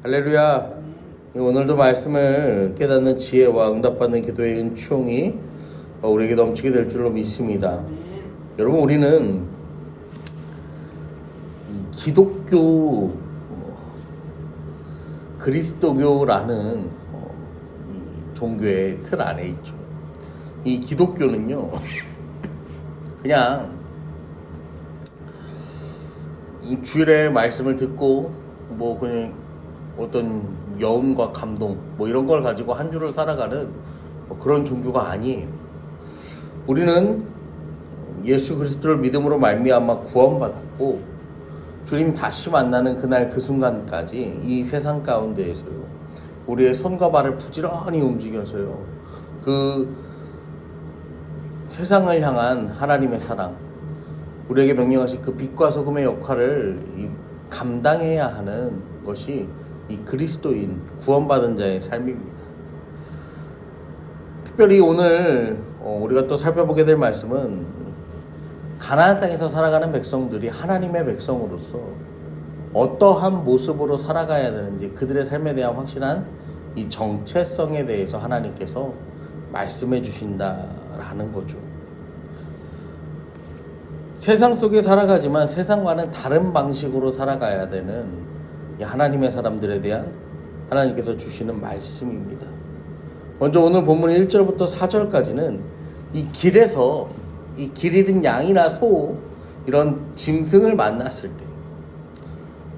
할렐루야. 오늘도 말씀을 깨닫는 지혜와 응답받는 기도의 은총이 우리에게 넘치게 될 줄로 믿습니다. 여러분, 우리는 이 기독교 그리스도교라는 이 종교의 틀 안에 있죠. 이 기독교는요 그냥 이 주일에 말씀을 듣고 뭐 그냥 어떤 여운과 감동 뭐 이런 걸 가지고 한 주를 살아가는 뭐 그런 종교가 아니에요. 우리는 예수 그리스도를 믿음으로 말미암아 구원받았고 주님 다시 만나는 그날 그 순간까지 이 세상 가운데에서요 우리의 손과 발을 부지런히 움직여서요 그 세상을 향한 하나님의 사랑, 우리에게 명령하신 그 빛과 소금의 역할을 감당해야 하는 것이 이 그리스도인 구원받은 자의 삶입니다. 특별히 오늘 우리가 또 살펴보게 될 말씀은 가나안 땅에서 살아가는 백성들이 하나님의 백성으로서 어떠한 모습으로 살아가야 되는지 그들의 삶에 대한 확실한 이 정체성에 대해서 하나님께서 말씀해 주신다라는 거죠. 세상 속에 살아가지만 세상과는 다른 방식으로 살아가야 되는 이 하나님의 사람들에 대한 하나님께서 주시는 말씀입니다. 먼저 오늘 본문 1절부터 4절까지는 이 길에서 이 길 잃은 양이나 소 이런 짐승을 만났을 때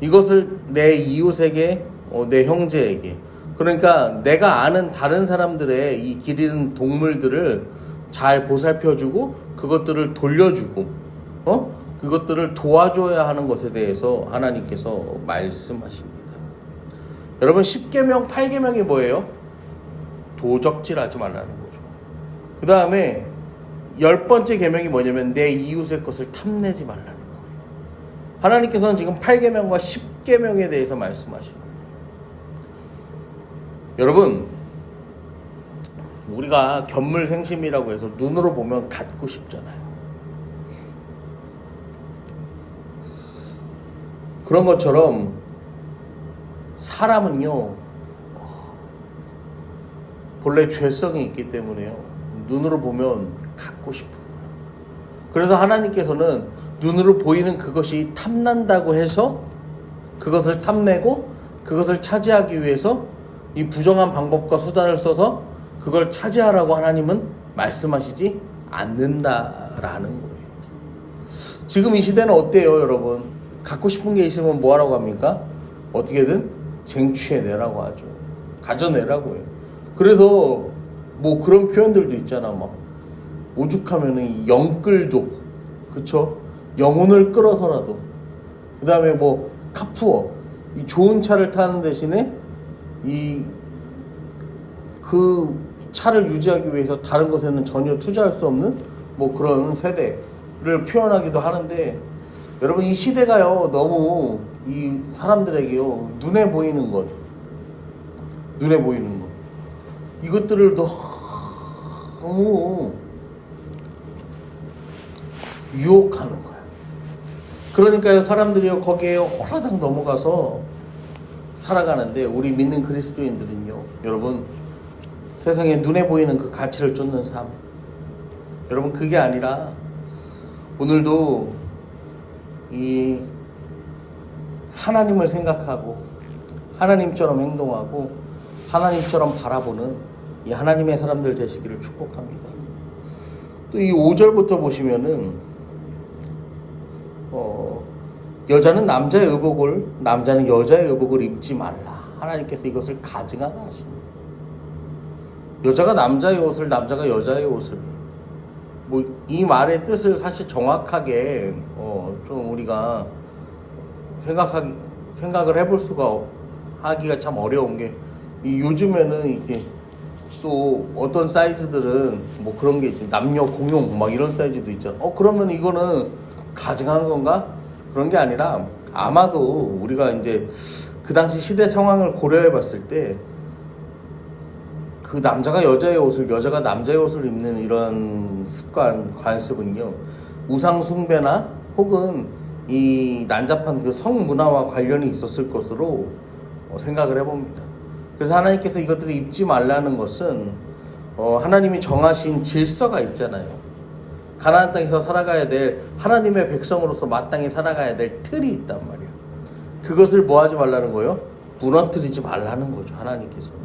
이것을 내 이웃에게 내 형제에게 그러니까 내가 아는 다른 사람들의 이 길 잃은 동물들을 잘 보살펴주고 그것들을 돌려주고 그것들을 도와줘야 하는 것에 대해서 하나님께서 말씀하십니다. 여러분 10계명 8계명이 뭐예요? 도적질하지 말라는 거죠. 그 다음에 10번째 계명이 뭐냐면 내 이웃의 것을 탐내지 말라는 거예요. 하나님께서는 지금 8계명과 10계명에 대해서 말씀하시는 거예요. 여러분 우리가 견물생심이라고 해서 눈으로 보면 갖고 싶잖아요. 그런 것처럼 사람은요 본래 죄성이 있기 때문에요 눈으로 보면 갖고 싶은 거예요. 그래서 하나님께서는 눈으로 보이는 그것이 탐난다고 해서 그것을 탐내고 그것을 차지하기 위해서 이 부정한 방법과 수단을 써서 그걸 차지하라고 하나님은 말씀하시지 않는다라는 거예요. 지금 이 시대는 어때요, 여러분? 갖고 싶은 게 있으면 뭐 하라고 합니까? 어떻게든 쟁취해내라고 하죠. 가져내라고 해요. 그래서 뭐 그런 표현들도 있잖아. 막 오죽하면은 영끌족, 그쵸? 영혼을 끌어서라도. 그 다음에 뭐 카푸어, 이 좋은 차를 타는 대신에 그 차를 유지하기 위해서 다른 것에는 전혀 투자할 수 없는 뭐 그런 세대를 표현하기도 하는데, 여러분 이 시대가요 너무 이 사람들에게요 눈에 보이는 것 이것들을 너무 유혹하는 거야. 그러니까요 사람들이요 거기에 홀라당 넘어가서 살아가는데, 우리 믿는 그리스도인들은요 여러분 세상에 눈에 보이는 그 가치를 쫓는 삶, 여러분 그게 아니라 오늘도 이 하나님을 생각하고 하나님처럼 행동하고 하나님처럼 바라보는 이 하나님의 사람들 되시기를 축복합니다. 또 이 5절부터 보시면은 여자는 남자의 의복을 남자는 여자의 의복을 입지 말라. 하나님께서 이것을 가증하다 하십니다. 여자가 남자의 옷을 남자가 여자의 옷을 뭐 이 말의 뜻을 사실 정확하게 좀 우리가 생각을 해볼 수가 하기가 참 어려운 게, 이 요즘에는 이렇게 또 어떤 사이즈들은 뭐 그런 게 있지, 남녀 공용 막 이런 사이즈도 있잖아. 그러면 이거는 가증한 건가? 그런 게 아니라 아마도 우리가 이제 그 당시 시대 상황을 고려해 봤을 때 그 남자가 여자의 옷을 여자가 남자의 옷을 입는 이런 습관, 관습은요 우상 숭배나 혹은 이 난잡한 그 성문화와 관련이 있었을 것으로 생각을 해봅니다. 그래서 하나님께서 이것들을 입지 말라는 것은 하나님이 정하신 질서가 있잖아요. 가나안 땅에서 살아가야 될, 하나님의 백성으로서 마땅히 살아가야 될 틀이 있단 말이에요. 그것을 뭐 하지 말라는 거예요? 무너뜨리지 말라는 거죠, 하나님께서는.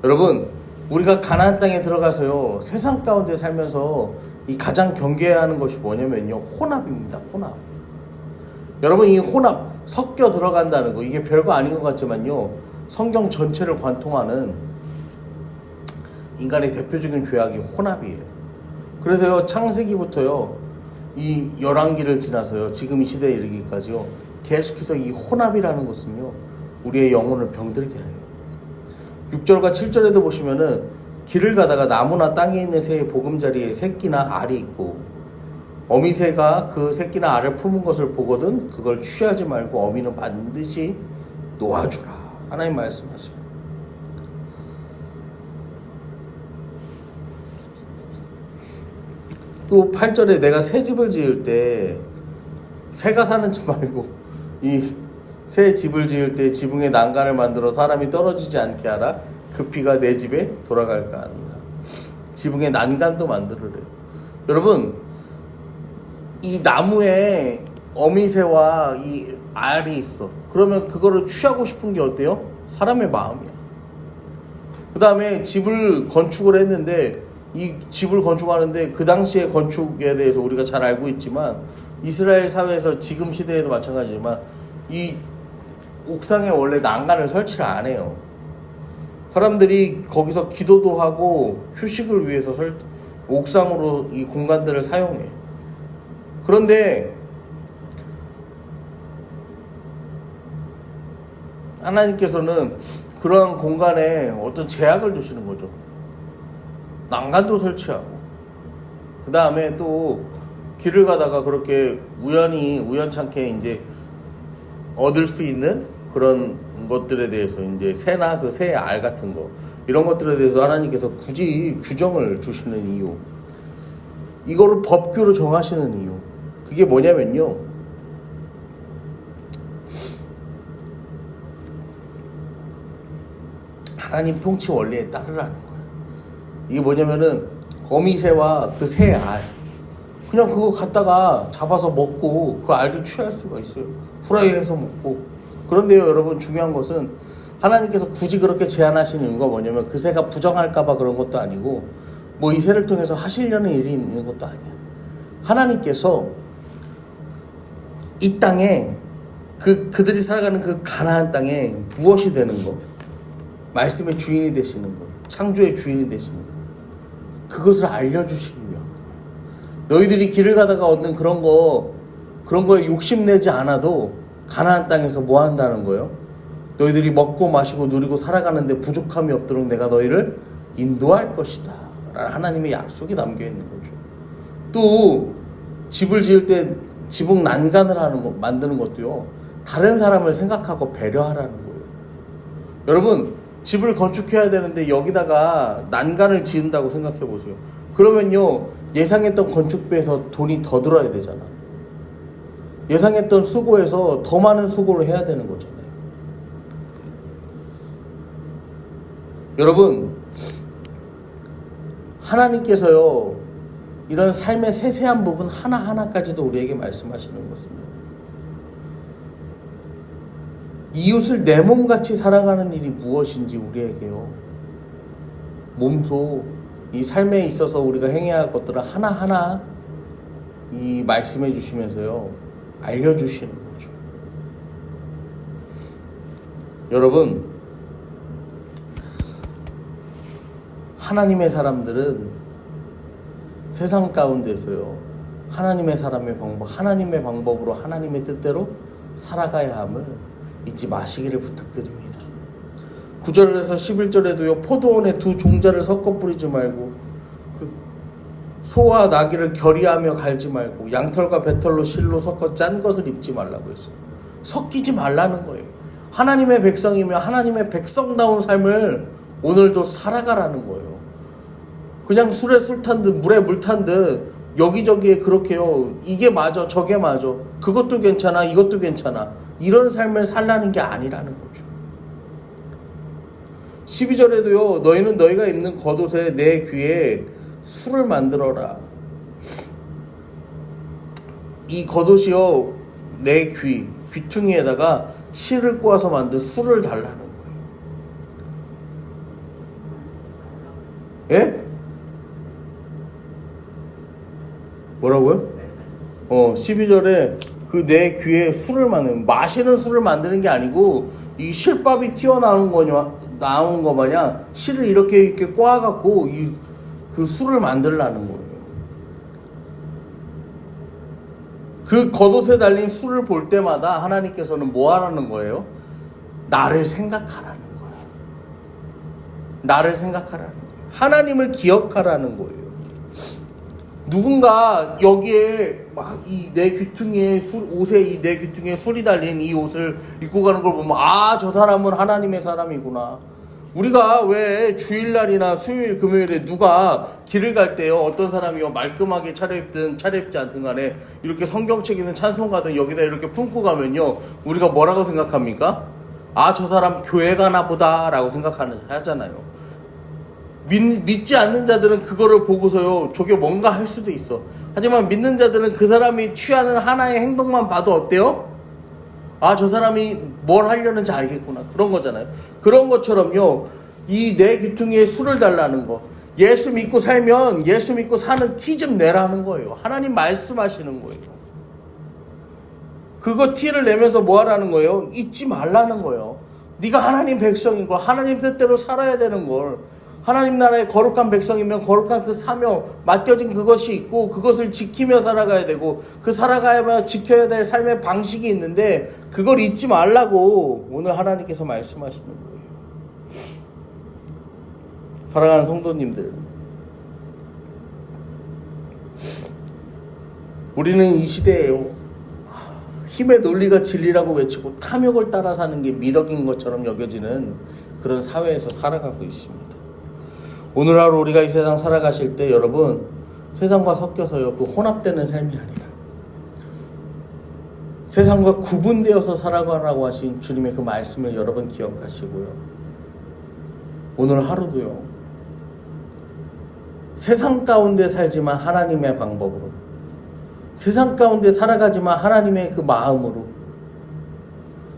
여러분, 우리가 가나안 땅에 들어가서요, 세상 가운데 살면서 이 가장 경계해야 하는 것이 뭐냐면요, 혼합입니다. 혼합. 여러분, 이 혼합, 섞여 들어간다는 거, 이게 별거 아닌 것 같지만요, 성경 전체를 관통하는 인간의 대표적인 죄악이 혼합이에요. 그래서요, 창세기부터요, 이 열왕기를 지나서요, 지금 이 시대에 이르기까지요, 계속해서 이 혼합이라는 것은요, 우리의 영혼을 병들게 해요. 6절과 7절에도 보시면은 길을 가다가 나무나 땅에 있는 새의 보금자리에 새끼나 알이 있고 어미새가 그 새끼나 알을 품은 것을 보거든 그걸 취하지 말고 어미는 반드시 놓아주라. 하나님 말씀하세요. 또 8절에 내가 새 집을 지을 때 새가 사는 집 말고 이 새 집을 지을 때 지붕에 난간을 만들어 사람이 떨어지지 않게 하라. 그 피가 내 집에 돌아갈까 하니라. 지붕에 난간도 만들으래요. 여러분, 이 나무에 어미새와 이 알이 있어. 그러면 그거를 취하고 싶은 게 어때요? 사람의 마음이야. 그 다음에 집을 건축을 했는데 이 집을 건축하는데 그 당시의 건축에 대해서 우리가 잘 알고 있지만 이스라엘 사회에서 지금 시대에도 마찬가지지만 이 옥상에 원래 난간을 설치를 안 해요. 사람들이 거기서 기도도 하고 휴식을 위해서 옥상으로 이 공간들을 사용해. 그런데 하나님께서는 그러한 공간에 어떤 제약을 두시는 거죠. 난간도 설치하고 그 다음에 또 길을 가다가 그렇게 우연찮게 이제 얻을 수 있는 그런 것들에 대해서 이제 새나 그 새의 알 같은 거 이런 것들에 대해서 하나님께서 굳이 규정을 주시는 이유, 이거를 법규로 정하시는 이유, 그게 뭐냐면요, 하나님 통치 원리에 따르라는 거예요. 이게 뭐냐면은 거미새와 그 새 알, 그냥 그거 갖다가 잡아서 먹고 그 알도 취할 수가 있어요. 후라이해서 먹고. 그런데요, 여러분, 중요한 것은 하나님께서 굳이 그렇게 제한하시는 이유가 뭐냐면 그 새가 부정할까봐 그런 것도 아니고 뭐 이 새를 통해서 하시려는 일이 있는 것도 아니야. 하나님께서 이 땅에 그들이 살아가는 그 가나안 땅에 무엇이 되는 거, 말씀의 주인이 되시는 것, 창조의 주인이 되시는 것, 그것을 알려주시기 위한 거예요. 너희들이 길을 가다가 얻는 그런 거에 욕심내지 않아도 가나안 땅에서 뭐 한다는 거예요? 너희들이 먹고 마시고 누리고 살아가는데 부족함이 없도록 내가 너희를 인도할 것이다 라는 하나님의 약속이 담겨있는 거죠. 또 집을 지을 때 지붕 난간을 만드는 것도요, 다른 사람을 생각하고 배려하라는 거예요. 여러분, 집을 건축해야 되는데 여기다가 난간을 지은다고 생각해 보세요. 그러면요, 예상했던 건축비에서 돈이 더 들어야 되잖아. 예상했던 수고에서 더 많은 수고를 해야 되는 거잖아요. 여러분, 하나님께서요, 이런 삶의 세세한 부분 하나하나까지도 우리에게 말씀하시는 것입니다. 이웃을 내 몸같이 사랑하는 일이 무엇인지 우리에게요, 몸소 이 삶에 있어서 우리가 행해야 할 것들을 하나하나 이 말씀해 주시면서요, 알려주시는 거죠. 여러분, 하나님의 사람들은 세상 가운데서요, 하나님의 사람의 방법, 하나님의 방법으로 하나님의 뜻대로 살아가야 함을 잊지 마시기를 부탁드립니다. 9절에서 11절에도요, 포도원에 두 종자를 섞어 뿌리지 말고 소와 나귀를 결의하며 갈지 말고 양털과 배털로 실로 섞어 짠 것을 입지 말라고 했어요. 섞이지 말라는 거예요. 하나님의 백성이며 하나님의 백성다운 삶을 오늘도 살아가라는 거예요. 그냥 술에 술 탄 듯 물에 물 탄 듯 여기저기에 그렇게요, 이게 맞아 저게 맞아, 그것도 괜찮아 이것도 괜찮아, 이런 삶을 살라는 게 아니라는 거죠. 12절에도요. 너희는 너희가 입는 겉옷에 내 귀에 술을 만들어라. 이 겉옷이요. 내 귀퉁이에다가 실을 꼬아서 만든 술을 달라는 거예요. 예? 뭐라고요? 12절에 그 내 귀에 술을 마시는 술을 만드는 게 아니고 이 실밥이 튀어나오는 나오는 거 마냥 실을 이렇게 꼬아갖고 그 술을 만들라는 거예요. 그 겉옷에 달린 술을 볼 때마다 하나님께서는 뭐 하라는 거예요? 나를 생각하라는 거예요. 나를 생각하라는 거예요. 하나님을 기억하라는 거예요. 누군가 여기에 막 이 내 귀퉁이에 옷에 이 내 귀퉁이에 술이 달린 이 옷을 입고 가는 걸 보면 저 사람은 하나님의 사람이구나. 우리가 왜 주일날이나 수요일 금요일에 누가 길을 갈 때요 어떤 사람이요 말끔하게 차려입든 차려입지 않든 간에 이렇게 성경책이든 찬송가든 여기다 이렇게 품고 가면요 우리가 뭐라고 생각합니까? 저 사람 교회 가나 보다 라고 하잖아요. 믿지 않는 자들은 그거를 보고서요 저게 뭔가 할 수도 있어. 하지만 믿는 자들은 그 사람이 취하는 하나의 행동만 봐도 어때요? 저 사람이 뭘 하려는지 알겠구나. 그런 거잖아요. 그런 것처럼요 이 내 귀퉁이에 술을 달라는 거, 예수 믿고 살면 예수 믿고 사는 티 좀 내라는 거예요. 하나님 말씀하시는 거예요. 그거 티를 내면서 뭐 하라는 거예요? 잊지 말라는 거예요. 네가 하나님 백성이고 하나님 뜻대로 살아야 되는 걸, 하나님 나라의 거룩한 백성이면 거룩한 그 사명 맡겨진 그것이 있고 그것을 지키며 살아가야 되고 그 살아가야만 지켜야 될 삶의 방식이 있는데 그걸 잊지 말라고 오늘 하나님께서 말씀하시는 거예요. 사랑하는 성도님들, 우리는 이 시대에요 힘의 논리가 진리라고 외치고 탐욕을 따라 사는 게 미덕인 것처럼 여겨지는 그런 사회에서 살아가고 있습니다. 오늘 하루 우리가 이 세상 살아가실 때 여러분 세상과 섞여서요 그 혼합되는 삶이 아니라 세상과 구분되어서 살아가라고 하신 주님의 그 말씀을 여러분 기억하시고요. 오늘 하루도요 세상 가운데 살지만 하나님의 방법으로, 세상 가운데 살아가지만 하나님의 그 마음으로,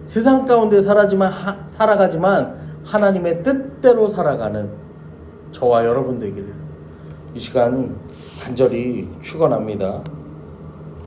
세상 가운데 살아가지만 하나님의 뜻대로 살아가는 저와 여러분 되기를 이 시간 간절히 축원합니다.